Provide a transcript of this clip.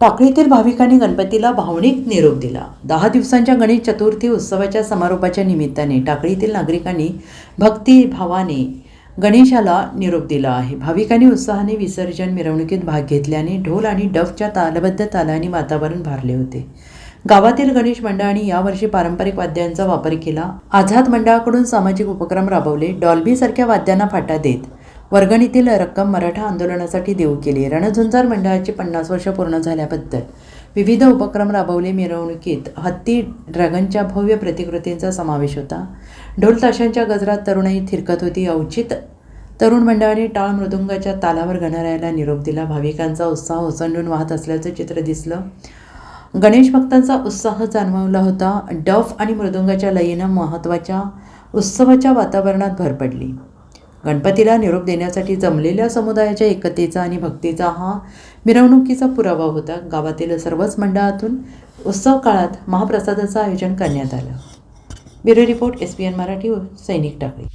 टाकळीतील भाविकांनी गणपतीला भावनिक निरोप दिला. 10 दिवसांच्या गणेश चतुर्थी उत्सवाच्या समारोपाच्या निमित्ताने टाकळीतील नागरिकांनी भक्तिभावाने गणेशाला निरोप दिला आहे. भाविकांनी उत्साहाने विसर्जन मिरवणुकीत भाग घेतल्याने ढोल आणि डफच्या तालबद्ध तालाने वातावरण भारले होते. गावातील गणेश मंडळांनी यावर्षी पारंपरिक वाद्यांचा वापर केला. आझाद मंडळाकडून सामाजिक उपक्रम राबवले. डॉल्बी सारख्या वाद्यांना फाटा देत वर्गणीतील रक्कम मराठा आंदोलनासाठी देऊ केली. रणझुंजार मंडळाची 50 वर्ष पूर्ण झाल्याबद्दल विविध उपक्रम राबवले. मिरवणुकीत हत्ती ड्रॅगनच्या भव्य प्रतिकृतींचा समावेश होता. ढोल ताशांच्या गजरात तरुणाई थिरकत होती. अवचित तरुण मंडळाने टाळ मृदुंगाच्या तालावर गणरायाला निरोप दिला. भाविकांचा उत्साह ओसंडून वाहत असल्याचं चित्र दिसलं. गणेश भक्तांचा उत्साह जाणवला होता. डफ आणि मृदुंगाच्या लयीनं महत्त्वाच्या उत्सवाच्या वातावरणात भर पडली. गणपतीला निरोप देण्यासाठी जमलेल्या समुदायाच्या एकतेचा आणि भक्तीचा हा मिरवणुकीचा पुरावा होता. गावातील सर्वच मंडळातून उत्सव काळात महाप्रसादाचं आयोजन करण्यात आलं. ब्युरो रिपोर्ट, SPN मराठी, सैनिक टाकळी.